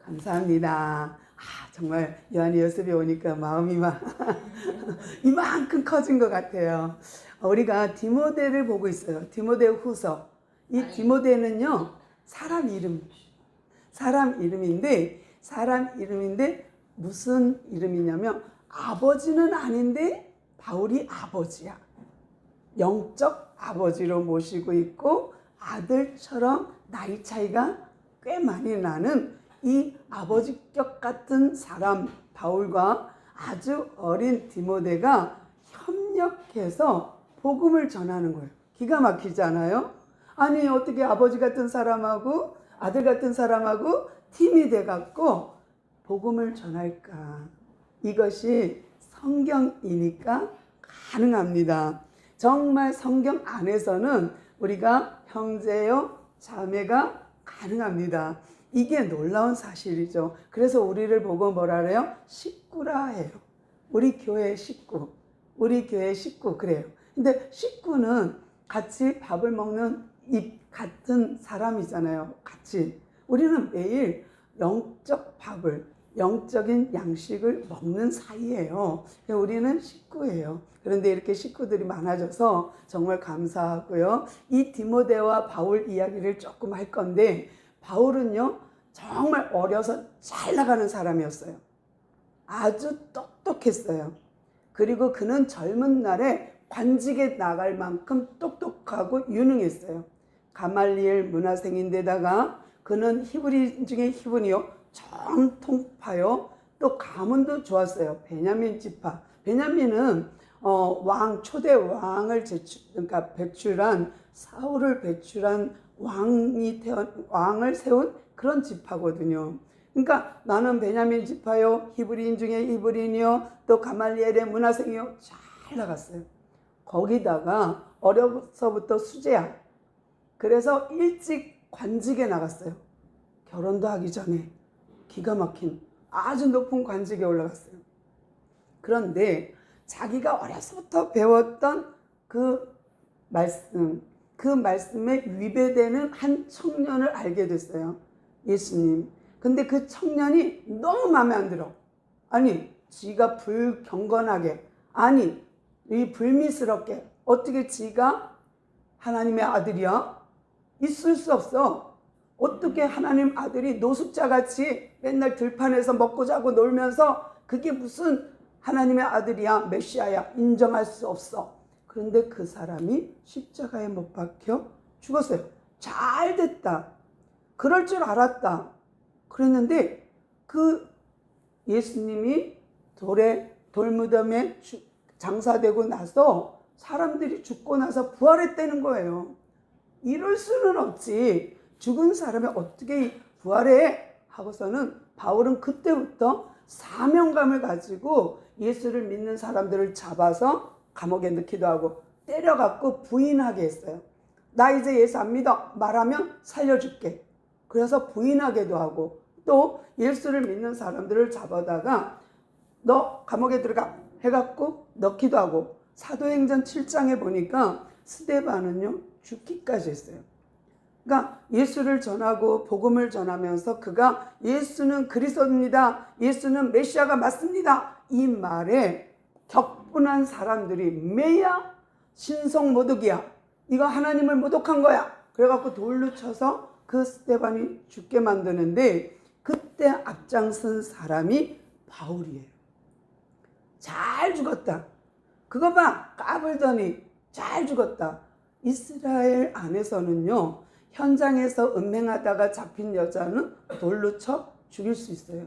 감사합니다. 정말 요한이 요셉이 오니까 마음이 막 이만큼 커진 것 같아요. 우리가 디모데를 보고 있어요. 디모데 후서. 이 디모데는요, 사람 이름인데 무슨 이름이냐면 아버지는 아닌데 바울이 아버지야. 영적 아버지로 모시고 있고 아들처럼 나이 차이가 꽤 많이 나는 이 아버지격 같은 사람 바울과 아주 어린 디모데가 협력해서 복음을 전하는 거예요. 기가 막히지 않아요? 아니 어떻게 아버지 같은 사람하고 아들 같은 사람하고 팀이 돼갖고 복음을 전할까? 이것이 성경이니까 가능합니다. 정말 성경 안에서는 우리가 형제요 자매가 가능합니다. 이게 놀라운 사실이죠. 그래서 우리를 보고 뭐라 그래요? 식구라 해요. 우리 교회 식구 그래요. 근데 식구는 같이 밥을 먹는 입 같은 사람이잖아요. 같이 우리는 매일 영적 밥을, 영적인 양식을 먹는 사이예요. 우리는 식구예요. 그런데 이렇게 식구들이 많아져서 정말 감사하고요. 이 디모데와 바울 이야기를 조금 할 건데, 바울은요 정말 어려서 잘 나가는 사람이었어요. 아주 똑똑했어요. 그리고 그는 젊은 날에 관직에 나갈 만큼 똑똑하고 유능했어요. 가말리엘 문화생인데다가 그는 히브리 중에 히브리요, 정통파요, 또 가문도 좋았어요. 베냐민 지파. 베냐민은 초대 왕을 그러니까 배출한, 사울을 배출한 왕을 세운 그런 지파거든요. 그러니까 나는 베냐민 지파요, 히브리인 중에 히브리인이요, 또 가말리엘의 문화생이요, 잘 나갔어요. 거기다가 어려서부터 수재야. 그래서 일찍 관직에 나갔어요. 결혼도 하기 전에 기가 막힌 아주 높은 관직에 올라갔어요. 그런데 자기가 어려서부터 배웠던 그 말씀에 위배되는 한 청년을 알게 됐어요. 예수님. 근데 그 청년이 너무 마음에 안 들어. 아니, 지가 불경건하게, 아니, 이 불미스럽게 어떻게 지가 하나님의 아들이야? 있을 수 없어. 어떻게 하나님 아들이 노숙자같이 맨날 들판에서 먹고 자고 놀면서 그게 무슨 하나님의 아들이야, 메시아야, 인정할 수 없어. 그런데 그 사람이 십자가에 못 박혀 죽었어요. 잘 됐다. 그럴 줄 알았다. 그랬는데 그 예수님이 돌무덤에 장사되고 나서 사람들이 죽고 나서 부활했다는 거예요. 이럴 수는 없지. 죽은 사람이 어떻게 부활해? 하고서는 바울은 그때부터 사명감을 가지고 예수를 믿는 사람들을 잡아서 감옥에 넣기도 하고 때려갖고 부인하게 했어요. 나 이제 예수 안 믿어 말하면 살려줄게. 그래서 부인하게도 하고, 또 예수를 믿는 사람들을 잡아다가 너 감옥에 들어가 해갖고 넣기도 하고, 사도행전 7장에 보니까 스데반은요 죽기까지 했어요. 그러니까 예수를 전하고 복음을 전하면서 그가 예수는 그리스도입니다, 예수는 메시아가 맞습니다, 이 말에 격분한 사람들이 매야 신성 모독이야, 이거 하나님을 모독한 거야, 그래갖고 돌로 쳐서 그 스데반이 죽게 만드는데 그때 앞장선 사람이 바울이에요. 잘 죽었다. 그거 봐, 까불더니 잘 죽었다. 이스라엘 안에서는요, 현장에서 음행하다가 잡힌 여자는 돌로 쳐 죽일 수 있어요.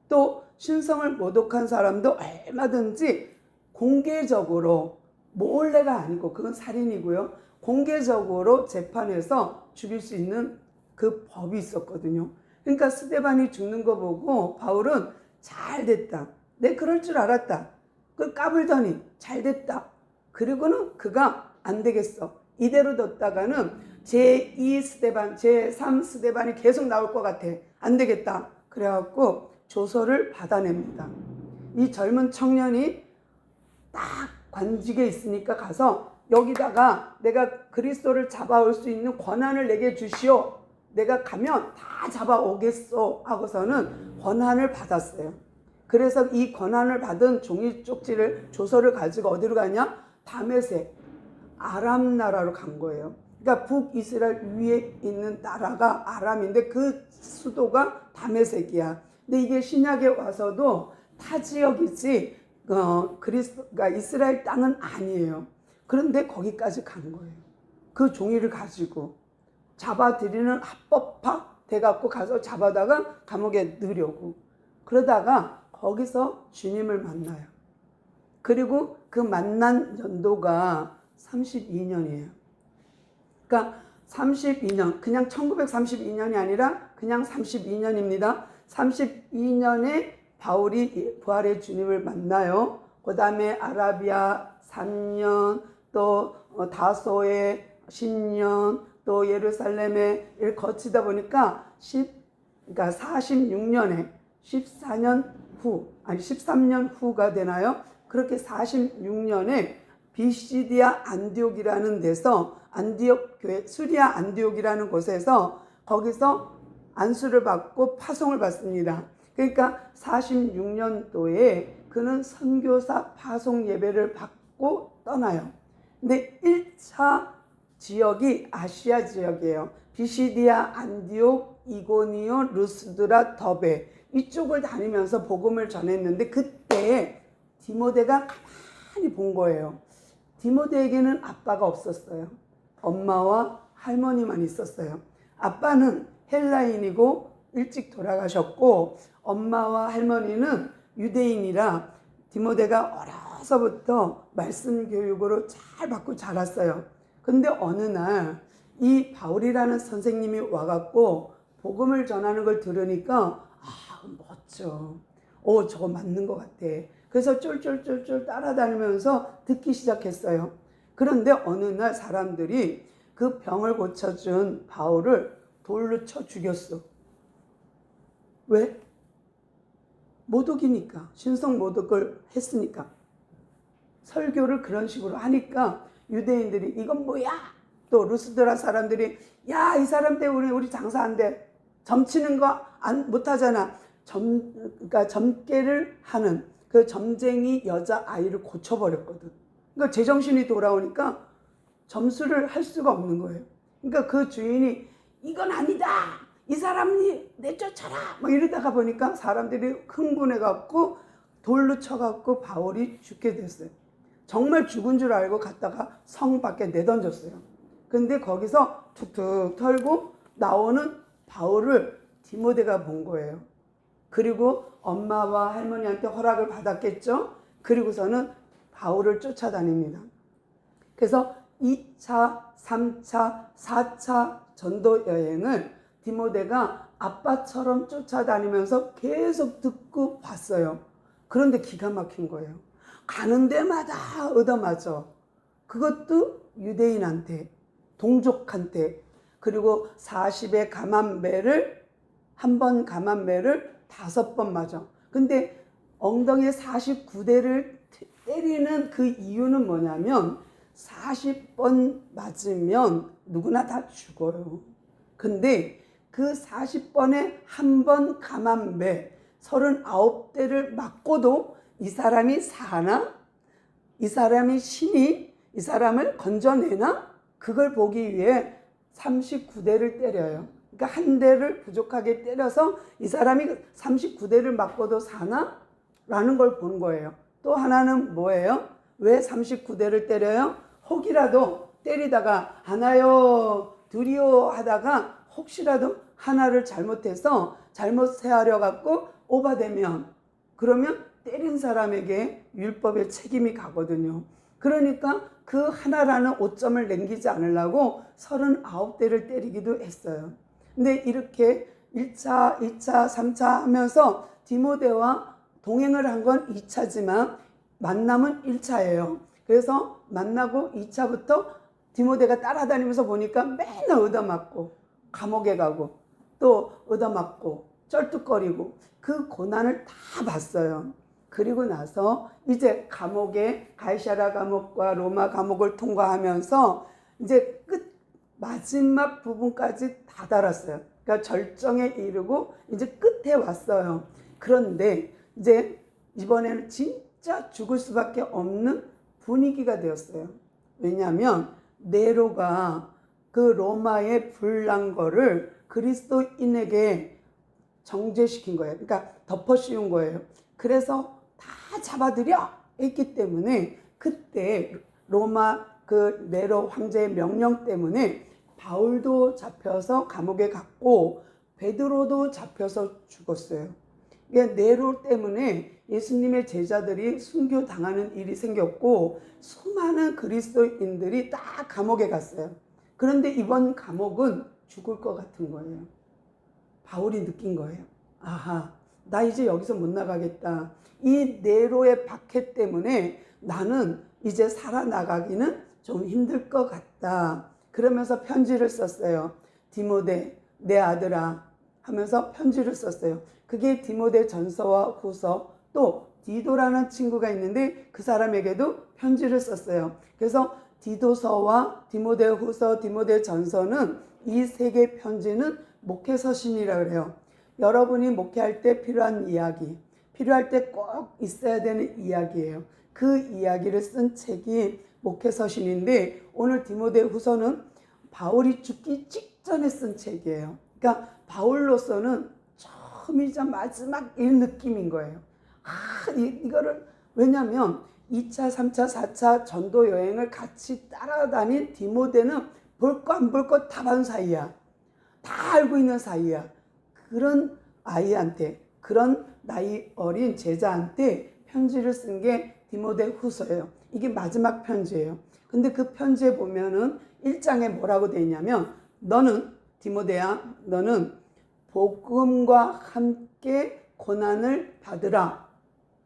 또 신성을 모독한 사람도 얼마든지 공개적으로, 몰래가 아니고 그건 살인이고요, 공개적으로 재판에서 죽일 수 있는 그 법이 있었거든요. 그러니까 스데반이 죽는 거 보고 바울은 잘 됐다, 내 그럴 줄 알았다. 그 까불더니 잘 됐다. 그리고는 그가 안 되겠어, 이대로 뒀다가는 제2 스데반, 제3 스데반이 계속 나올 것 같아, 안 되겠다. 그래갖고 조서를 받아냅니다. 이 젊은 청년이 딱 관직에 있으니까 가서 여기다가 내가 그리스도를 잡아올 수 있는 권한을 내게 주시오. 내가 가면 다 잡아오겠소 하고서는 권한을 받았어요. 그래서 이 권한을 받은 종이 쪽지를 조서를 가지고 어디로 가냐? 다메섹, 아람 나라로 간 거예요. 그러니까 북이스라엘 위에 있는 나라가 아람인데 그 수도가 다메섹이야. 근데 이게 신약에 와서도 타 지역이지 그러니까 이스라엘 땅은 아니에요. 그런데 거기까지 간 거예요. 그 종이를 가지고 잡아들이는 합법화 돼갖고 가서 잡아다가 감옥에 넣으려고. 그러다가 거기서 주님을 만나요. 그리고 그 만난 연도가 32년이에요. 그러니까 32년, 그냥 1932년이 아니라 그냥 32년입니다. 32년에 바울이 부활의 주님을 만나요. 그 다음에 아라비아 3년, 또 다소의 10년, 또 예루살렘에 일 거치다 보니까 그러니까 46년에 14년 후, 아니 13년 후가 되나요? 그렇게 46년에 비시디아 안디옥이라는 데서 안디옥 교회, 수리아 안디옥이라는 곳에서 거기서 안수를 받고 파송을 받습니다. 그러니까 46년도에 그는 선교사 파송 예배를 받고 떠나요. 근데 1차 지역이 아시아 지역이에요. 비시디아, 안디옥, 이고니온, 루스드라, 더베 이쪽을 다니면서 복음을 전했는데 그때 디모데가 가만히 본 거예요. 디모데에게는 아빠가 없었어요. 엄마와 할머니만 있었어요. 아빠는 헬라인이고 일찍 돌아가셨고 엄마와 할머니는 유대인이라 디모데가 어려서부터 말씀 교육으로 잘 받고 자랐어요. 근데 어느 날 이 바울이라는 선생님이 와갖고 복음을 전하는 걸 들으니까 멋져. 저거 맞는 것 같아. 그래서 쫄쫄쫄쫄 따라다니면서 듣기 시작했어요. 그런데 어느 날 사람들이 그 병을 고쳐준 바울을 돌로 쳐 죽였어. 왜? 모독이니까. 신성 모독을 했으니까. 설교를 그런 식으로 하니까 유대인들이 이건 뭐야? 또 루스드라 사람들이 야, 이 사람 때문에 우리 장사 안 돼. 점치는 거 못하잖아. 그러니까 점괘를 하는 그 점쟁이 여자아이를 고쳐버렸거든. 그러니까 제정신이 돌아오니까 점수를 할 수가 없는 거예요. 그러니까 그 주인이 이건 아니다. 이 사람이 내쫓아라. 막 이러다가 보니까 사람들이 흥분해갖고 돌로 쳐갖고 바울이 죽게 됐어요. 정말 죽은 줄 알고 갔다가 성 밖에 내던졌어요. 근데 거기서 툭툭 털고 나오는 바울을 디모데가 본 거예요. 그리고 엄마와 할머니한테 허락을 받았겠죠. 그리고서는 바울을 쫓아다닙니다. 그래서 2차, 3차, 4차 전도 여행을 디모데가 아빠처럼 쫓아다니면서 계속 듣고 봤어요. 그런데 기가 막힌 거예요. 가는 데마다 얻어맞아. 그것도 유대인한테, 동족한테. 그리고 40의 감암매를 한 번 감암매를 5번 맞아. 근데 엉덩이에 49대를 때리는 그 이유는 뭐냐면 40번 맞으면 누구나 다 죽어요. 근데 그 40번에 한 번 감암매 39대를 맞고도 이 사람이 사나? 이 사람이 신이 이 사람을 건져내나? 그걸 보기 위해 39대를 때려요. 그러니까 한 대를 부족하게 때려서 이 사람이 39대를 맞고도 사나? 라는 걸 본 거예요. 또 하나는 뭐예요? 왜 39대를 때려요? 혹이라도 때리다가 하나요, 둘이요 하다가 혹시라도 하나를 잘못해서 잘못 헤아려 갖고 오바되면 그러면 때린 사람에게 율법의 책임이 가거든요. 그러니까 그 하나라는 오점을 남기지 않으려고 39대를 때리기도 했어요. 근데 이렇게 1차, 2차, 3차 하면서 디모데와 동행을 한 건 2차지만 만남은 1차예요. 그래서 만나고 2차부터 디모데가 따라다니면서 보니까 맨날 얻어맞고 감옥에 가고 또 얻어맞고 쩔뚝거리고 그 고난을 다 봤어요. 그리고 나서 이제 감옥에 가이사랴 감옥과 로마 감옥을 통과하면서 이제 마지막 부분까지 다 달았어요. 그러니까 절정에 이르고 이제 끝에 왔어요. 그런데 이제 이번에는 진짜 죽을 수밖에 없는 분위기가 되었어요. 왜냐하면 네로가 그 로마의 불난 거를 그리스도인에게 정죄시킨 거예요. 그러니까 덮어씌운 거예요. 그래서 다 잡아들여 했기 때문에 그때 로마 그 네로 황제의 명령 때문에 바울도 잡혀서 감옥에 갔고 베드로도 잡혀서 죽었어요. 네로 때문에 예수님의 제자들이 순교당하는 일이 생겼고 수많은 그리스도인들이 다 감옥에 갔어요. 그런데 이번 감옥은 죽을 것 같은 거예요. 바울이 느낀 거예요. 아하, 나 이제 여기서 못 나가겠다. 이 네로의 박해 때문에 나는 이제 살아나가기는 좀 힘들 것 같다. 그러면서 편지를 썼어요. 디모데, 내 아들아 하면서 편지를 썼어요. 그게 디모데 전서와 후서, 또 디도라는 친구가 있는데 그 사람에게도 편지를 썼어요. 그래서 디도서와 디모데 후서, 디모데 전서는 이 세 개 편지는 목회 서신이라고 그래요. 여러분이 목회할 때 필요한 이야기, 필요할 때 꼭 있어야 되는 이야기예요. 그 이야기를 쓴 책이 목회 서신인데 오늘 디모데 후서는 바울이 죽기 직전에 쓴 책이에요. 그러니까 바울로서는 처음이자 마지막 일 느낌인 거예요. 이거를 왜냐하면 2차, 3차, 4차 전도 여행을 같이 따라다닌 디모데는 볼 거 안 볼 거 다 본 사이야. 다 알고 있는 사이야. 그런 아이한테, 그런 나이 어린 제자한테 편지를 쓴 게 디모데 후서예요. 이게 마지막 편지예요. 근데 그 편지에 보면은 1장에 뭐라고 되어 있냐면 너는 디모데야, 너는 복음과 함께 고난을 받으라.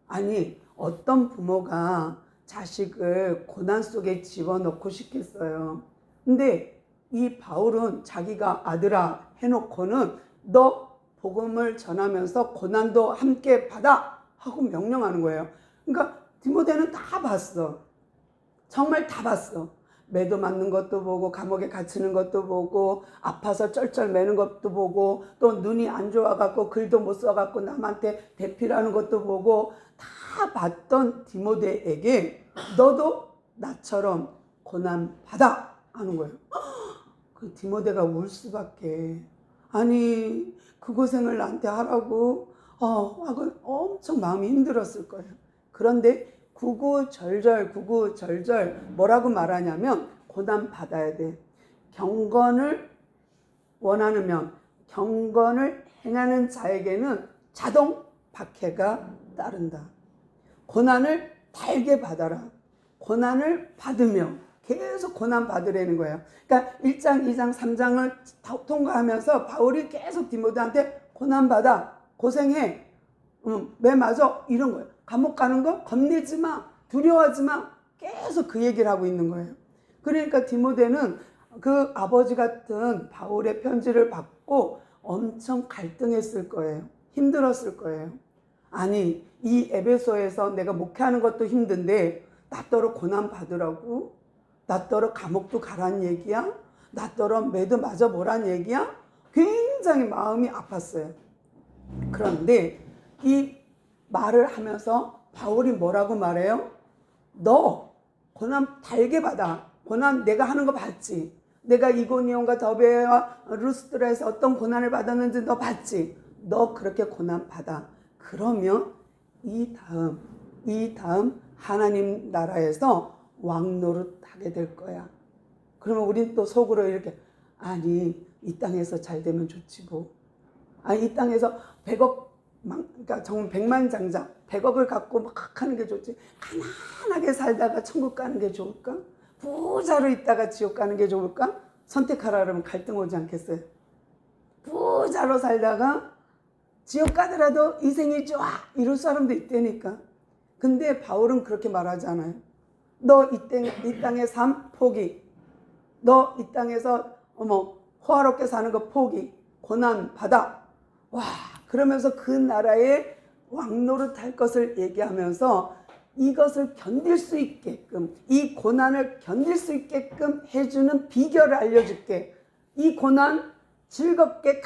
아니, 어떤 부모가 자식을 고난 속에 집어넣고 싶겠어요. 근데 이 바울은 자기가 아들아 해놓고는 너 복음을 전하면서 고난도 함께 받아 하고 명령하는 거예요. 그러니까 디모데는 다 봤어. 정말 다 봤어. 매도 맞는 것도 보고 감옥에 갇히는 것도 보고 아파서 쩔쩔 매는 것도 보고 또 눈이 안 좋아갖고 글도 못 써갖고 남한테 대피라는 것도 보고 다 봤던 디모데에게 너도 나처럼 고난 받아 하는 거예요. 그 디모데가 울 수밖에. 아니 그 고생을 나한테 하라고 엄청 마음이 힘들었을 거예요. 그런데 구구절절 뭐라고 말하냐면 고난 받아야 돼. 경건을 원하면 경건을 행하는 자에게는 자동 박해가 따른다. 고난을 달게 받아라. 고난을 받으며 계속 고난 받으라는 거예요. 그러니까 1장, 2장, 3장을 통과하면서 바울이 계속 디모데한테 고난 받아, 고생해, 매 맞아 이런 거예요. 감옥 가는 거 겁내지 마, 두려워하지 마. 계속 그 얘기를 하고 있는 거예요. 그러니까 디모데는 그 아버지 같은 바울의 편지를 받고 엄청 갈등했을 거예요. 힘들었을 거예요. 아니 이 에베소에서 내가 목회하는 것도 힘든데 나더러 고난 받으라고? 나더러 감옥도 가란 얘기야? 나더러 매도 맞아 보란 얘기야? 굉장히 마음이 아팠어요. 그런데 이 말을 하면서 바울이 뭐라고 말해요? 너 고난 달게 받아. 고난 내가 하는 거 봤지? 내가 이고니온과 더베와 루스드라에서 어떤 고난을 받았는지 너 봤지? 너 그렇게 고난 받아. 그러면 이 다음 하나님 나라에서 왕노릇 하게 될 거야. 그러면 우린 또 속으로 이렇게 아니 이 땅에서 잘 되면 좋지 뭐. 아니 이 땅에서 100억 그러니까 정말 백만장자 100억을 갖고 막 하는 게 좋지. 가난하게 살다가 천국 가는 게 좋을까? 부자로 있다가 지옥 가는 게 좋을까? 선택하라 그러면 갈등 오지 않겠어요? 부자로 살다가 지옥 가더라도 이 생이 좋아 이럴 사람도 있다니까. 근데 바울은 그렇게 말하지 않아요. 너 이 땅의 삶 포기. 너 이 땅에서 호화롭게 사는 거 포기. 고난 받아. 와, 그러면서 그 나라의 왕노릇 할 것을 얘기하면서 이것을 견딜 수 있게끔, 이 고난을 견딜 수 있게끔 해주는 비결을 알려줄게. 이 고난 즐겁게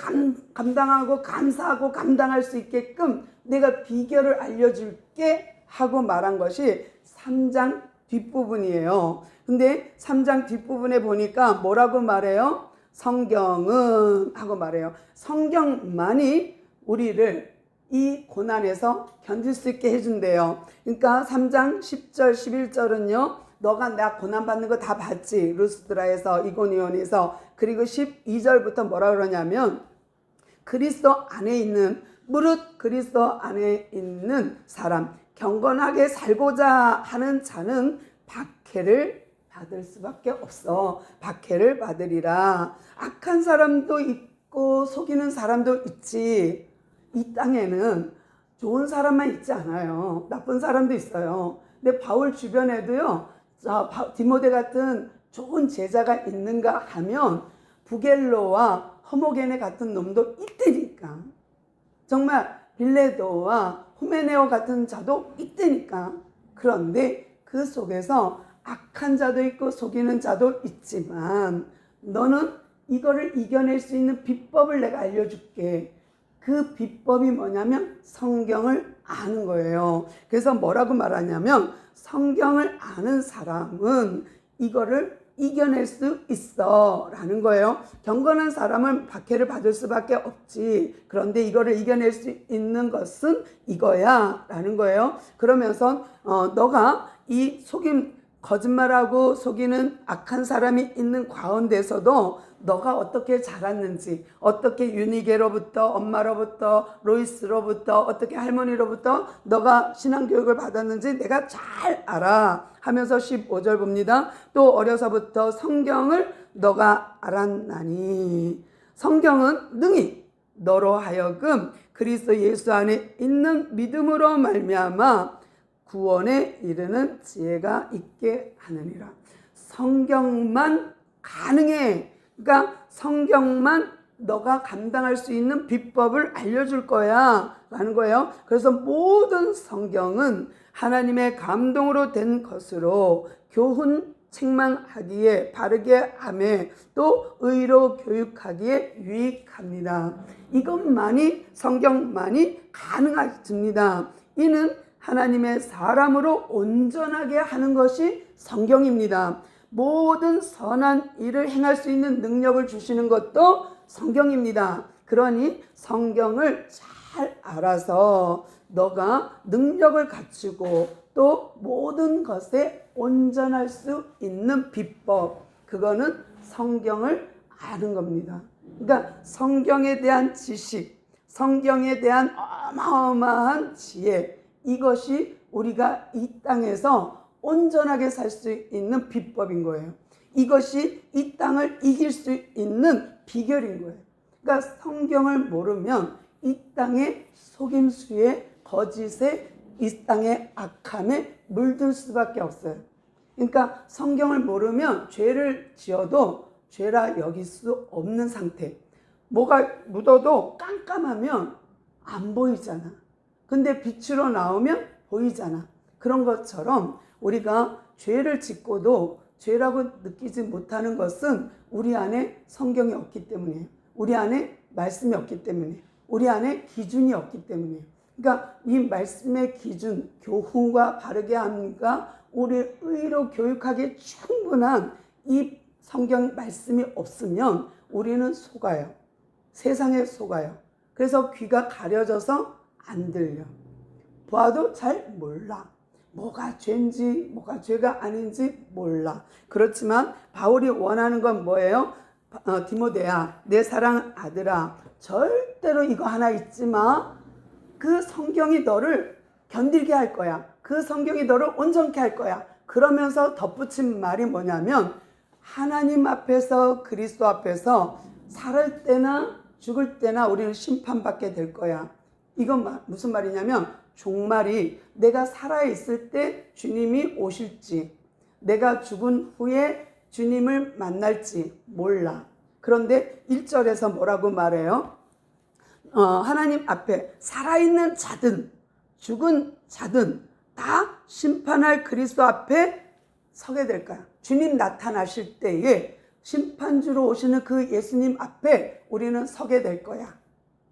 감당하고 감사하고 감당할 수 있게끔 내가 비결을 알려줄게 하고 말한 것이 3장 뒷부분이에요. 근데 3장 뒷부분에 보니까 뭐라고 말해요? 성경은 하고 말해요. 성경만이 우리를 이 고난에서 견딜 수 있게 해준대요. 그러니까 3장 10절 11절은요. 너가 나 고난받는 거 다 봤지. 루스드라에서 이고니온에서. 그리고 12절부터 뭐라 그러냐면 그리스도 안에 있는 무릇 그리스도 안에 있는 사람 경건하게 살고자 하는 자는 박해를 받을 수밖에 없어. 박해를 받으리라. 악한 사람도 있고 속이는 사람도 있지. 이 땅에는 좋은 사람만 있지 않아요. 나쁜 사람도 있어요. 근데 바울 주변에도요. 디모데 같은 좋은 제자가 있는가 하면 부겔로와 허모게네 같은 놈도 있다니까. 정말 빌레도와 후메네오 같은 자도 있다니까. 그런데 그 속에서 악한 자도 있고 속이는 자도 있지만 너는 이거를 이겨낼 수 있는 비법을 내가 알려줄게. 그 비법이 뭐냐면 성경을 아는 거예요. 그래서 뭐라고 말하냐면 성경을 아는 사람은 이거를 이겨낼 수 있어 라는 거예요. 경건한 사람은 박해를 받을 수밖에 없지. 그런데 이거를 이겨낼 수 있는 것은 이거야 라는 거예요. 그러면서 너가 이 거짓말하고 속이는 악한 사람이 있는 가운데서도 너가 어떻게 자랐는지, 어떻게 유니게로부터, 엄마로부터, 로이스로부터, 어떻게 할머니로부터 너가 신앙교육을 받았는지 내가 잘 알아 하면서 15절 봅니다. 또 어려서부터 성경을 너가 알았나니 성경은 능히 너로 하여금 그리스도 예수 안에 있는 믿음으로 말미암아 구원에 이르는 지혜가 있게 하느니라. 성경만 가능해. 그러니까 성경만 너가 감당할 수 있는 비법을 알려줄 거야 라는 거예요. 그래서 모든 성경은 하나님의 감동으로 된 것으로 교훈 책망하기에 바르게 하며 또 의로 교육하기에 유익합니다. 이것만이 성경만이 가능하십니다. 이는 하나님의 사람으로 온전하게 하는 것이 성경입니다. 모든 선한 일을 행할 수 있는 능력을 주시는 것도 성경입니다. 그러니 성경을 잘 알아서 너가 능력을 갖추고 또 모든 것에 온전할 수 있는 비법, 그거는 성경을 아는 겁니다. 그러니까 성경에 대한 지식, 성경에 대한 어마어마한 지혜, 이것이 우리가 이 땅에서 온전하게 살 수 있는 비법인 거예요. 이것이 이 땅을 이길 수 있는 비결인 거예요. 그러니까 성경을 모르면 이 땅의 속임수에 거짓에 이 땅의 악함에 물들 수밖에 없어요. 그러니까 성경을 모르면 죄를 지어도 죄라 여길 수 없는 상태. 뭐가 묻어도 깜깜하면 안 보이잖아. 근데 빛으로 나오면 보이잖아. 그런 것처럼 우리가 죄를 짓고도 죄라고 느끼지 못하는 것은 우리 안에 성경이 없기 때문이에요. 우리 안에 말씀이 없기 때문이에요. 우리 안에 기준이 없기 때문이에요. 그러니까 이 말씀의 기준, 교훈과 바르게 함과 우리 의로 교육하기에 충분한 이 성경 말씀이 없으면 우리는 속아요. 세상에 속아요. 그래서 귀가 가려져서 안 들려. 봐도 잘 몰라. 뭐가 죄인지 뭐가 죄가 아닌지 몰라. 그렇지만 바울이 원하는 건 뭐예요? 디모데야, 내 사랑 아들아, 절대로 이거 하나 잊지 마. 그 성경이 너를 견딜게 할 거야. 그 성경이 너를 온전케 할 거야. 그러면서 덧붙인 말이 뭐냐면 하나님 앞에서 그리스도 앞에서 살 때나 죽을 때나 우리는 심판받게 될 거야. 이건 무슨 말이냐면 종말이 내가 살아있을 때 주님이 오실지 내가 죽은 후에 주님을 만날지 몰라. 그런데 1절에서 뭐라고 말해요? 하나님 앞에 살아있는 자든 죽은 자든 다 심판할 그리스도 앞에 서게 될 거야. 주님 나타나실 때에 심판주로 오시는 그 예수님 앞에 우리는 서게 될 거야.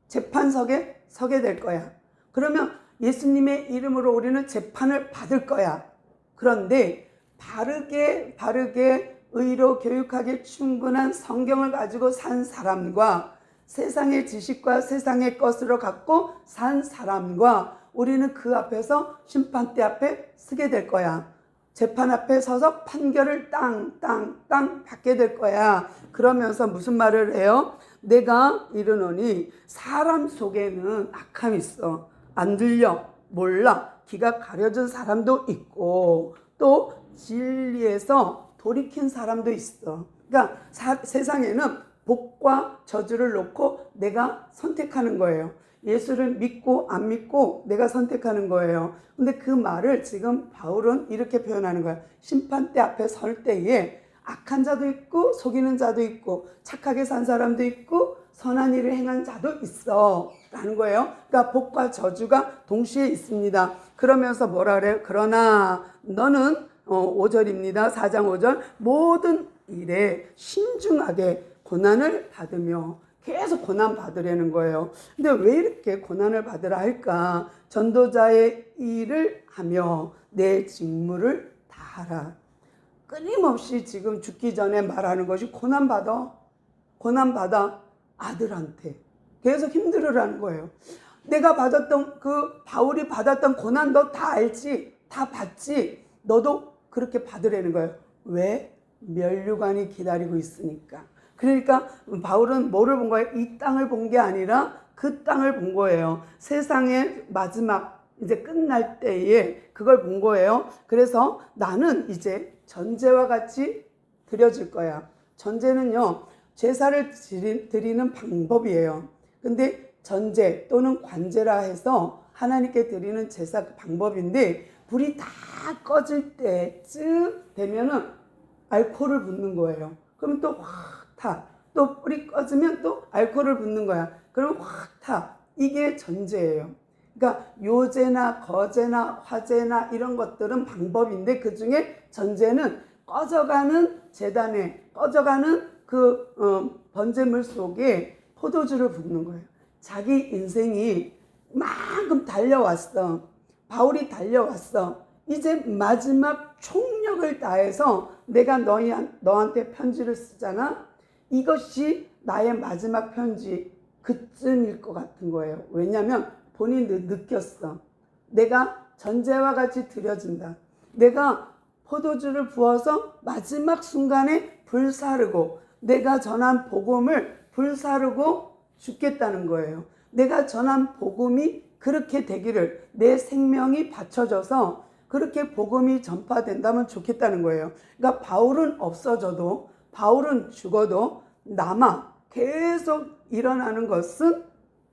재판석에 서게 될 거야. 그러면 예수님의 이름으로 우리는 재판을 받을 거야. 그런데 바르게 의로 교육하기 충분한 성경을 가지고 산 사람과 세상의 지식과 세상의 것으로 갖고 산 사람과 우리는 그 앞에서 심판대 앞에 서게 될 거야. 재판 앞에 서서 판결을 땅 받게 될 거야. 그러면서 무슨 말을 해요? 내가 이르노니 사람 속에는 악함이 있어. 안 들려, 몰라, 귀가 가려진 사람도 있고 또 진리에서 돌이킨 사람도 있어. 그러니까 세상에는 복과 저주를 놓고 내가 선택하는 거예요. 예수를 믿고 안 믿고 내가 선택하는 거예요. 근데 그 말을 지금 바울은 이렇게 표현하는 거예요. 심판대 앞에 설 때에 악한 자도 있고 속이는 자도 있고 착하게 산 사람도 있고 선한 일을 행한 자도 있어 라는 거예요. 그러니까 복과 저주가 동시에 있습니다. 그러면서 뭐라 그래요? 그러나 너는 5절입니다. 4장 5절 모든 일에 신중하게 고난을 받으며 계속 고난 받으려는 거예요. 근데 왜 이렇게 고난을 받으라 할까? 전도자의 일을 하며 내 직무를 다하라. 끊임없이 지금 죽기 전에 말하는 것이 고난 받아 아들한테 계속 힘들으라는 거예요. 내가 받았던 그 바울이 받았던 고난 너 다 알지? 다 봤지? 너도 그렇게 받으라는 거예요. 왜? 면류관이 기다리고 있으니까. 그러니까 바울은 뭐를 본 거예요? 이 땅을 본 게 아니라 그 땅을 본 거예요. 세상의 마지막 이제 끝날 때에 그걸 본 거예요. 그래서 나는 이제 전제와 같이 드려질 거야. 전제는요, 제사를 드리는 방법이에요. 근데 전제 또는 관제라 해서 하나님께 드리는 제사 방법인데 불이 다 꺼질 때쯤 되면은 알코올을 붓는 거예요. 그럼 또 확 타. 또 불이 꺼지면 또 알코올을 붓는 거야. 그럼 확 타. 이게 전제예요. 그러니까 요제나 거제나 화제나 이런 것들은 방법인데 그 중에 전제는 꺼져가는 제단에 꺼져가는 그 번제물 속에 포도주를 붓는 거예요. 자기 인생이 만큼 달려왔어. 바울이 달려왔어. 이제 마지막 총력을 다해서 내가 너한테 편지를 쓰잖아. 이것이 나의 마지막 편지 그쯤일 것 같은 거예요. 왜냐하면 본인도 느꼈어. 내가 전제와 같이 드려진다. 내가 포도주를 부어서 마지막 순간에 불사르고 내가 전한 복음을 불사르고 죽겠다는 거예요. 내가 전한 복음이 그렇게 되기를 내 생명이 바쳐져서 그렇게 복음이 전파된다면 좋겠다는 거예요. 그러니까 바울은 없어져도 바울은 죽어도 남아 계속 일어나는 것은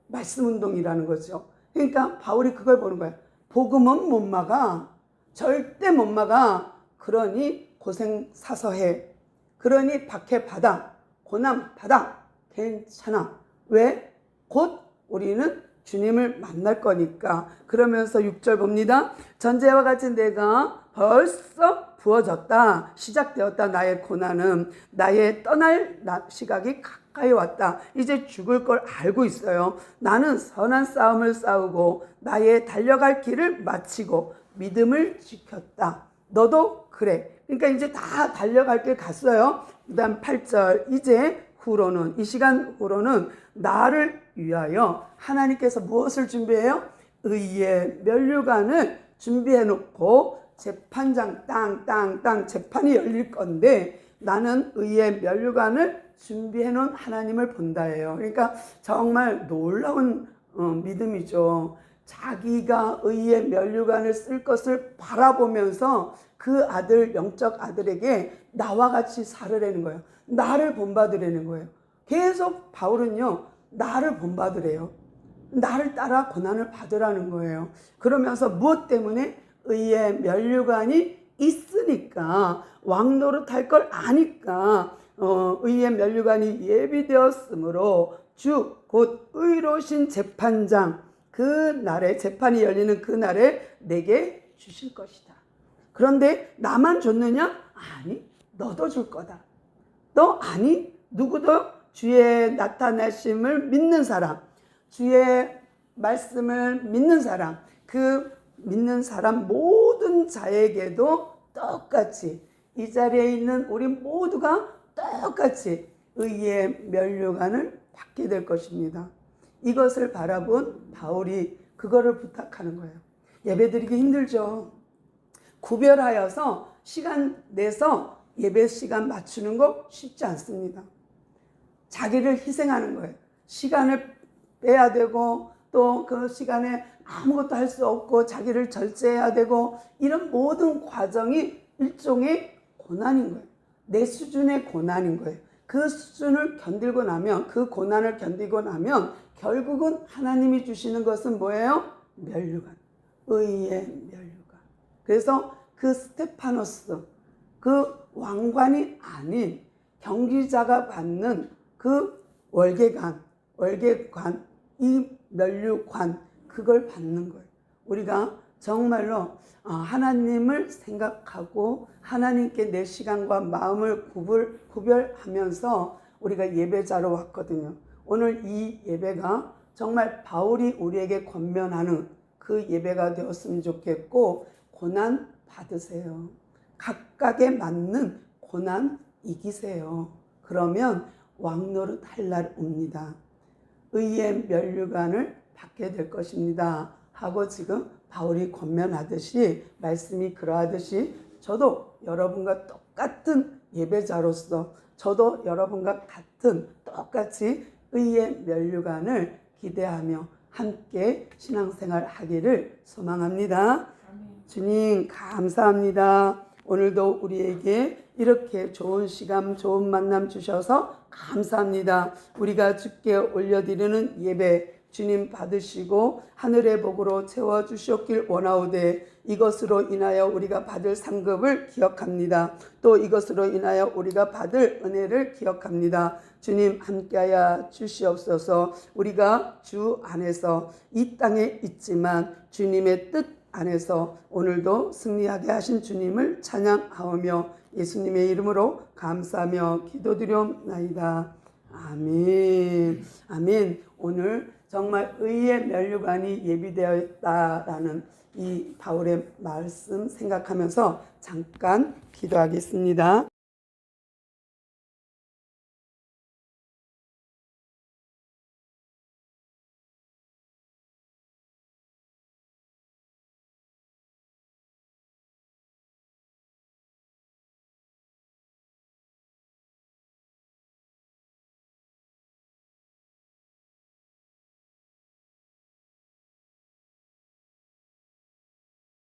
말씀 운동이라는 거죠. 그러니까 바울이 그걸 보는 거예요. 복음은 못 막아. 절대 못 막아. 그러니 고생 사서 해. 그러니 박해 받아. 고난 받아. 괜찮아. 왜? 곧 우리는 주님을 만날 거니까. 그러면서 6절 봅니다. 전제와 같이 내가 벌써 부어졌다. 시작되었다. 나의 고난은 나의 떠날 시각이 가까이 왔다. 이제 죽을 걸 알고 있어요. 나는 선한 싸움을 싸우고 나의 달려갈 길을 마치고 믿음을 지켰다. 너도 그래. 그러니까 이제 다 달려갈 길 갔어요. 그 다음 8절 이제 후로는 이 시간 후로는 나를 위하여 하나님께서 무엇을 준비해요? 의의 면류관을 준비해 놓고 재판장 땅 재판이 열릴 건데 나는 의의 면류관을 준비해 놓은 하나님을 본다예요. 그러니까 정말 놀라운 믿음이죠. 자기가 의의 면류관을 쓸 것을 바라보면서 그 아들 영적 아들에게 나와 같이 살으라는 거예요. 나를 본받으라는 거예요. 계속 바울은요 나를 본받으래요. 나를 따라 고난을 받으라는 거예요. 그러면서 무엇 때문에? 의의 면류관이 있으니까 왕노릇할 걸 아니까 의의 면류관이 예비되었으므로 주 곧 의로우신 재판장 그 날에 재판이 열리는 그 날에 내게 주실 것이다. 그런데 나만 줬느냐? 아니, 너도 줄 거다. 너 아니, 누구도 주의 나타나심을 믿는 사람, 주의 말씀을 믿는 사람, 그 믿는 사람 모든 자에게도 똑같이 이 자리에 있는 우리 모두가 똑같이 의의 면류관을 받게 될 것입니다. 이것을 바라본 바울이 그거를 부탁하는 거예요. 예배드리기 힘들죠. 구별하여서 시간 내서 예배 시간 맞추는 거 쉽지 않습니다. 자기를 희생하는 거예요. 시간을 빼야 되고 또 그 시간에 아무것도 할 수 없고 자기를 절제해야 되고 이런 모든 과정이 일종의 고난인 거예요. 내 수준의 고난인 거예요. 그 수준을 견디고 나면, 그 고난을 견디고 나면 결국은 하나님이 주시는 것은 뭐예요? 면류관, 의의 면류관. 그래서 그 스테파노스, 그 왕관이 아닌 경기자가 받는 그 월계관, 이 면류관, 그걸 받는 거예요. 우리가 정말로 하나님을 생각하고 하나님께 내 시간과 마음을 구별하면서 우리가 예배자로 왔거든요. 오늘 이 예배가 정말 바울이 우리에게 권면하는 그 예배가 되었으면 좋겠고, 고난 받으세요. 각각에 맞는 고난 이기세요. 그러면 왕노릇 할 날 옵니다. 의의 면류관을 받게 될 것입니다 하고 지금 바울이 권면하듯이, 말씀이 그러하듯이 저도 여러분과 똑같은 예배자로서 저도 여러분과 같은 똑같이 의의 면류관을 기대하며 함께 신앙생활 하기를 소망합니다. 주님 감사합니다. 오늘도 우리에게 이렇게 좋은 시간, 좋은 만남 주셔서 감사합니다. 우리가 주께 올려드리는 예배 주님 받으시고 하늘의 복으로 채워주셨길 원하오되, 이것으로 인하여 우리가 받을 상급을 기억합니다. 또 이것으로 인하여 우리가 받을 은혜를 기억합니다. 주님 함께하여 주시옵소서. 우리가 주 안에서 이 땅에 있지만 주님의 뜻 안에서 오늘도 승리하게 하신 주님을 찬양하오며 예수님의 이름으로 감사하며 기도드리옵나이다. 아멘. 아멘. 오늘 정말 의의 면류관이 예비되어 있다라는 이 바울의 말씀 생각하면서 잠깐 기도하겠습니다.